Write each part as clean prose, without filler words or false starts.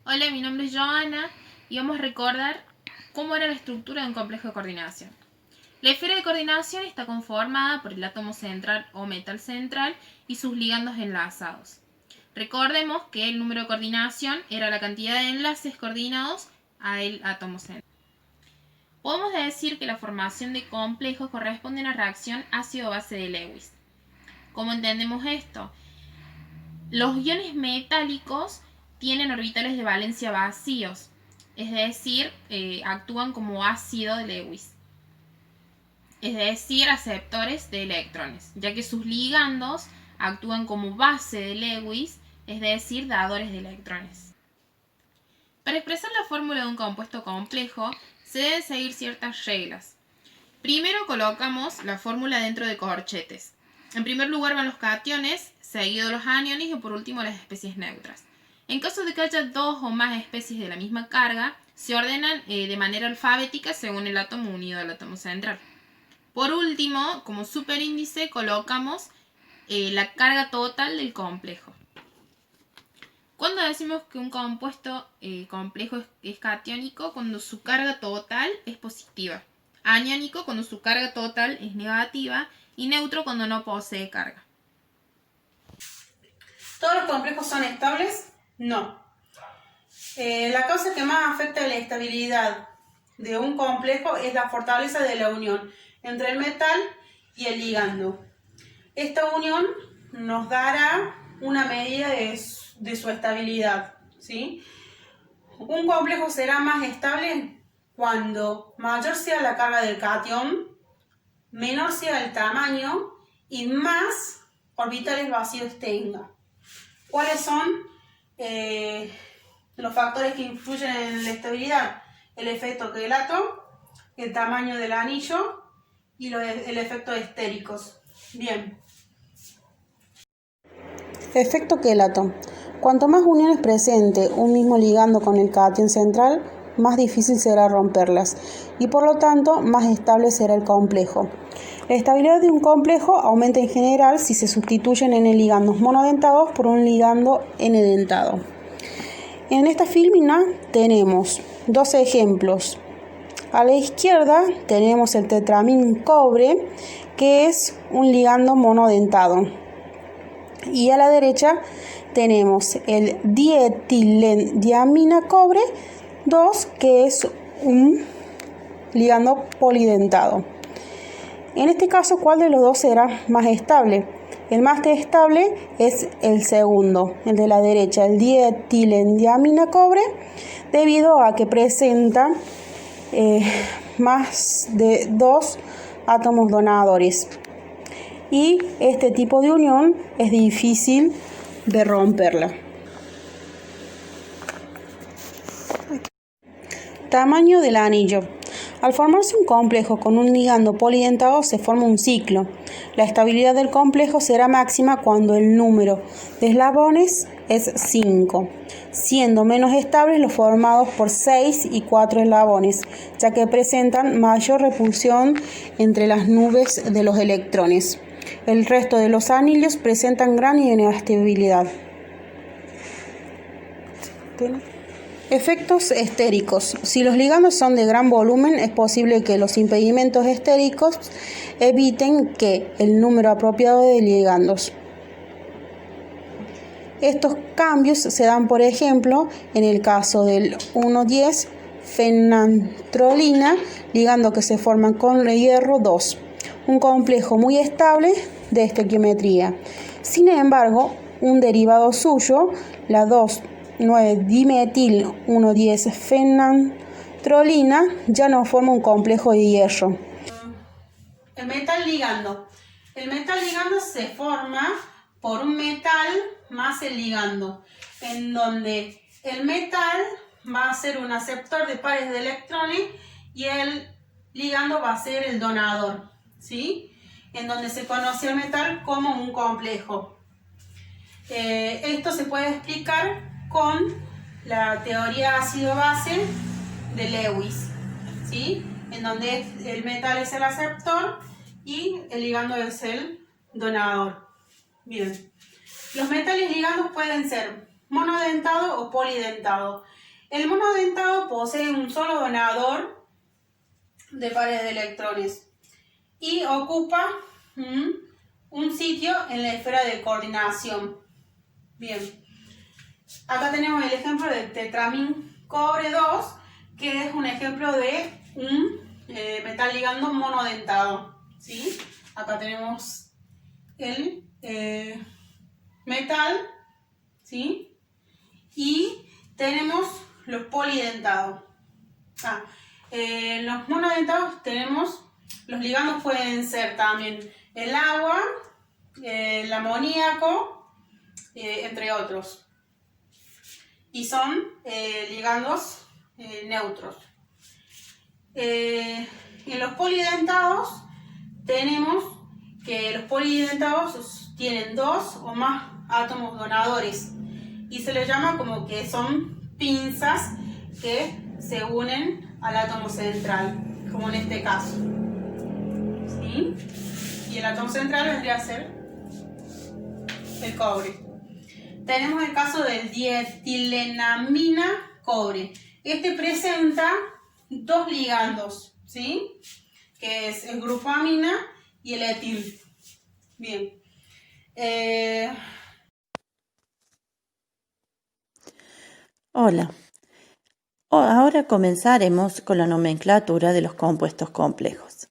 Hola, mi nombre es Joana y vamos a recordar cómo era la estructura de un complejo de coordinación. La esfera de coordinación está conformada por el átomo central o metal central y sus ligandos enlazados. Recordemos que el número de coordinación era la cantidad de enlaces coordinados al átomo central. Podemos decir que la formación de complejos corresponde a una reacción ácido-base de Lewis. ¿Cómo entendemos esto? Los iones metálicos tienen orbitales de valencia vacíos, es decir, actúan como ácido de Lewis, es decir, aceptores de electrones, ya que sus ligandos actúan como base de Lewis, es decir, dadores de electrones. Para expresar la fórmula de un compuesto complejo, se deben seguir ciertas reglas. Primero colocamos la fórmula dentro de corchetes. En primer lugar van los cationes, seguido los aniones y por último las especies neutras. En caso de que haya dos o más especies de la misma carga, se ordenan de manera alfabética según el átomo unido al átomo central. Por último, como superíndice, colocamos la carga total del complejo. ¿Cuándo decimos que un compuesto complejo es catiónico? Cuando su carga total es positiva. Aniónico cuando su carga total es negativa y neutro cuando no posee carga. ¿Todos los complejos son estables? No. La causa que más afecta a la estabilidad de un complejo es la fortaleza de la unión entre el metal y el ligando. Esta unión nos dará una medida de su estabilidad, ¿sí? Un complejo será más estable cuando mayor sea la carga del catión, menor sea el tamaño y más orbitales vacíos tenga. ¿Cuáles son los factores que influyen en la estabilidad? El efecto quelato, el tamaño del anillo y el efecto de estéricos. Bien. Efecto quelato. Cuanto más uniones presente un mismo ligando con el catión central, más difícil será romperlas y por lo tanto más estable será el complejo. La estabilidad de un complejo aumenta en general si se sustituyen N-ligandos monodentados por un ligando N-dentado. En esta fílmina tenemos dos ejemplos. A la izquierda tenemos el tetramín cobre, que es un ligando monodentado. Y a la derecha tenemos el dietilendiamina cobre 2, que es un ligando polidentado. En este caso, ¿cuál de los dos será más estable? El más estable es el segundo, el de la derecha, el dietilendiamina cobre, debido a que presenta más de 2 átomos donadores. Y este tipo de unión es difícil de romperla. Tamaño del anillo. Al formarse un complejo con un ligando polidentado se forma un ciclo. La estabilidad del complejo será máxima cuando el número de eslabones es 5, siendo menos estables los formados por 6 y 4 eslabones, ya que presentan mayor repulsión entre las nubes de los electrones. El resto de los anillos presentan gran inestabilidad. Efectos estéricos. Si los ligandos son de gran volumen, es posible que los impedimentos estéricos eviten que el número apropiado de ligandos. Estos cambios se dan, por ejemplo, en el caso del 1,10 fenantrolina, ligando que se forman con hierro 2, un complejo muy estable de estequiometría. Sin embargo, un derivado suyo, la 2,9-dimetil 1,10 fenantrolina, ya no forma un complejo de hierro. El metal ligando. El metal ligando se forma por un metal más el ligando, en donde el metal va a ser un aceptor de pares de electrones y el ligando va a ser el donador, ¿sí? En donde se conoce el metal como un complejo. Esto se puede explicar con la teoría ácido-base de Lewis, ¿sí? En donde el metal es el aceptor y el ligando es el donador. Bien. Los metales ligandos pueden ser monodentado o polidentado. El monodentado posee un solo donador de pares de electrones y ocupa un sitio en la esfera de coordinación. Bien, acá tenemos el ejemplo del tetramín cobre 2, que es un ejemplo de un metal ligando monodentado, ¿sí? Acá tenemos el metal, ¿sí? Y tenemos los polidentados. Los monodentados tenemos, los ligandos pueden ser también el agua, el amoníaco, entre otros. Y son ligandos neutros. En los polidentados tenemos que los polidentados tienen 2 o más átomos donadores y se les llama como que son pinzas que se unen al átomo central, como en este caso, ¿sí? Y el átomo central vendría a ser el cobre. Tenemos el caso del dietilenamina cobre. Este presenta 2 ligandos, ¿sí? Que es el grupo amina y el etil. Bien. Hola. Ahora comenzaremos con la nomenclatura de los compuestos complejos.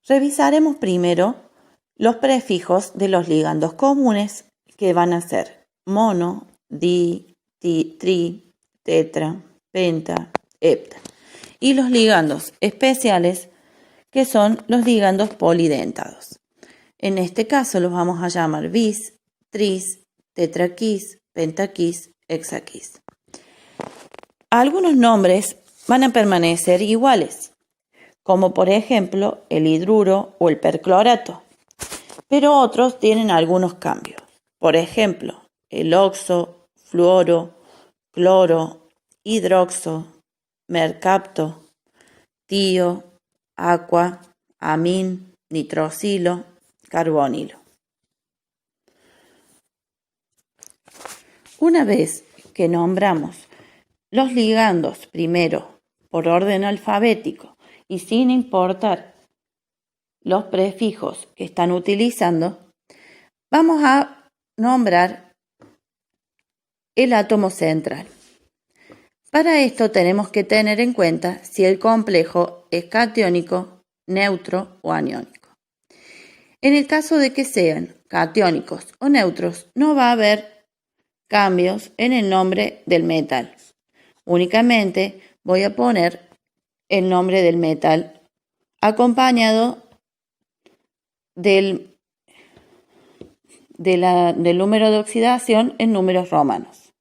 Revisaremos primero los prefijos de los ligandos comunes, que van a ser mono, di, tri, tetra, penta, hepta, y los ligandos especiales, que son los ligandos polidentados. En este caso los vamos a llamar bis, tris, tetraquis, pentaquis, hexaquis. Algunos nombres van a permanecer iguales, como por ejemplo el hidruro o el perclorato, pero otros tienen algunos cambios. Por ejemplo, el oxo, fluoro, cloro, hidroxo, mercapto, tio, aqua, amín, nitrosilo, carbonilo. Una vez que nombramos los ligandos primero por orden alfabético y sin importar los prefijos que están utilizando, vamos a nombrar el átomo central. Para esto tenemos que tener en cuenta si el complejo es catiónico, neutro o aniónico. En el caso de que sean catiónicos o neutros, no va a haber cambios en el nombre del metal. Únicamente voy a poner el nombre del metal acompañado del número de oxidación en números romanos.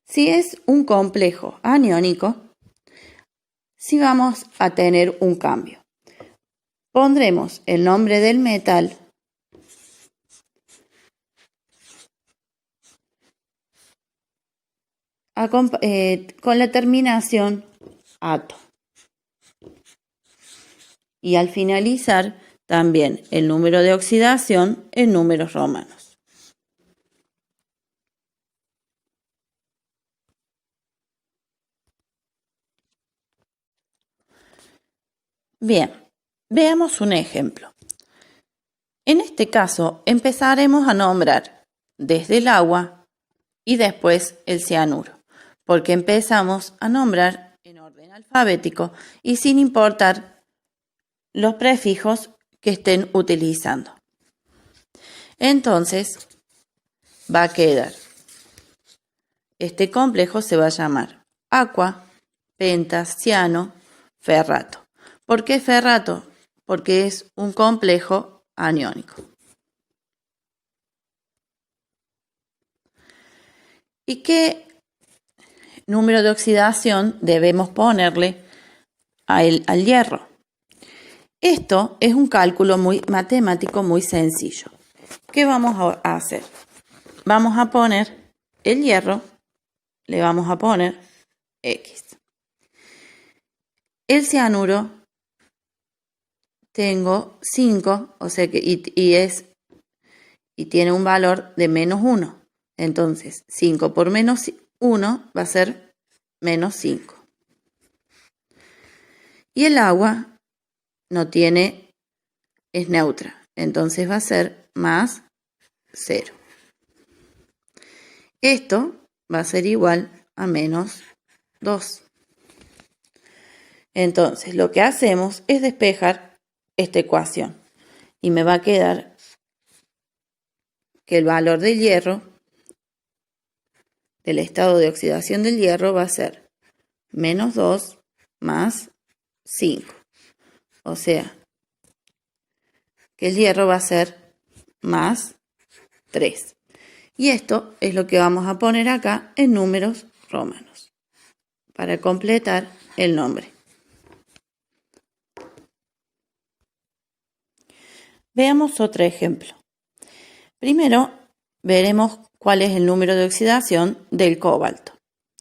Si es un complejo aniónico, sí vamos a tener un cambio. Pondremos el nombre del metal con la terminación ato. Y al finalizar, también el número de oxidación en números romanos. Bien, veamos un ejemplo. En este caso, empezaremos a nombrar desde el agua y después el cianuro, porque empezamos a nombrar en orden alfabético y sin importar los prefijos que estén utilizando. Entonces, va a quedar, este complejo se va a llamar aqua, penta, ciano, ferrato. ¿Por qué ferrato? Porque es un complejo aniónico. ¿Y qué número de oxidación debemos ponerle al hierro? Esto es un cálculo matemático muy sencillo. ¿Qué vamos a hacer? Vamos a poner el hierro, le vamos a poner X. El cianuro tengo 5, o sea que y tiene un valor de menos 1. Entonces, 5 por menos 1 va a ser menos 5. Y el agua es neutra, entonces va a ser más 0. Esto va a ser igual a menos 2. Entonces, lo que hacemos es despejar esta ecuación y me va a quedar que el valor del hierro, del estado de oxidación del hierro, va a ser menos 2 más 5. O sea, que el hierro va a ser más 3. Y esto es lo que vamos a poner acá en números romanos para completar el nombre. Veamos otro ejemplo. Primero veremos cuál es el número de oxidación del cobalto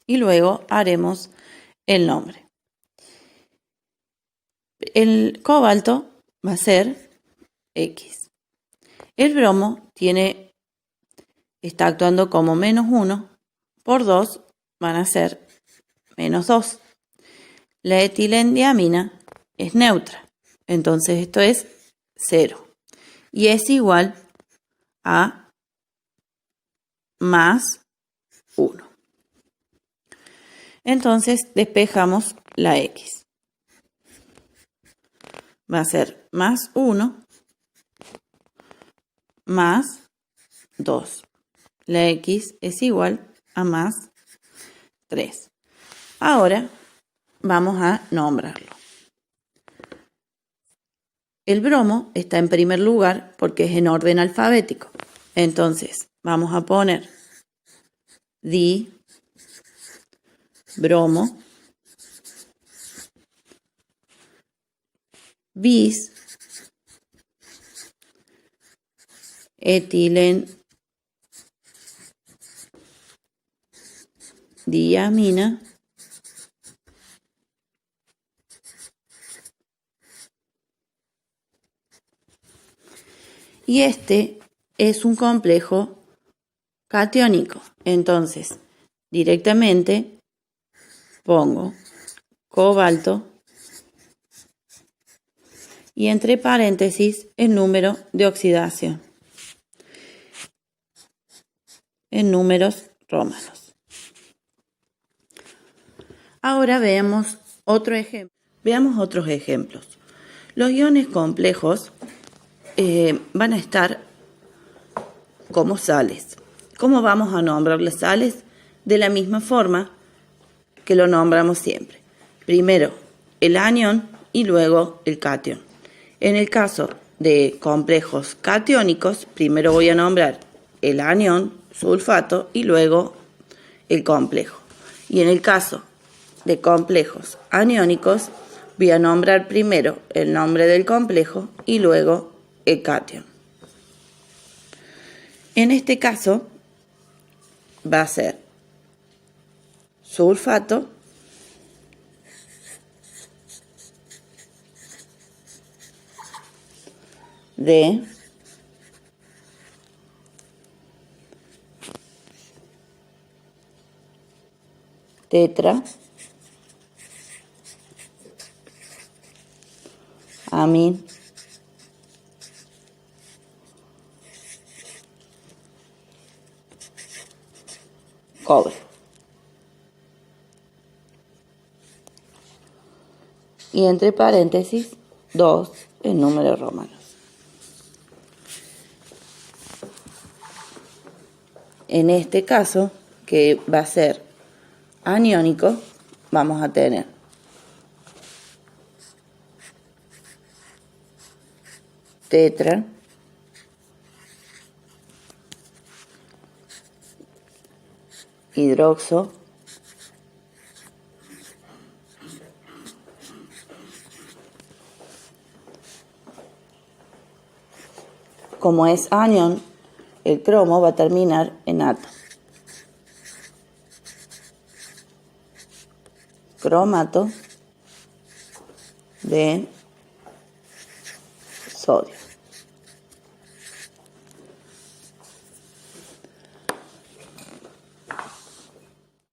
y luego haremos el nombre. El cobalto va a ser X. El bromo está actuando como menos 1 por 2 van a ser menos 2. La etilendiamina es neutra, entonces esto es 0 y es igual a más 1. Entonces despejamos la X. Va a ser más 1 más 2. La X es igual a más 3. Ahora vamos a nombrarlo. El bromo está en primer lugar porque es en orden alfabético. Entonces vamos a poner bromo, bis, etilendiamina, y este es un complejo catiónico. Entonces, directamente pongo cobalto y entre paréntesis el número de oxidación en números romanos. Ahora veamos otros ejemplos. Los iones complejos van a estar como sales. ¿Cómo vamos a nombrar las sales? De la misma forma que lo nombramos siempre. Primero el anión y luego el catión. En el caso de complejos catiónicos, primero voy a nombrar el anión, sulfato y luego el complejo. Y en el caso de complejos aniónicos, voy a nombrar primero el nombre del complejo y luego el catión. En este caso va a ser sulfato de tetra amin cobre. Y entre paréntesis 2 en números romanos. En este caso, que va a ser aniónico, vamos a tener tetra hidroxo como es anión, el cromo va a terminar en ato. Cromato de sodio.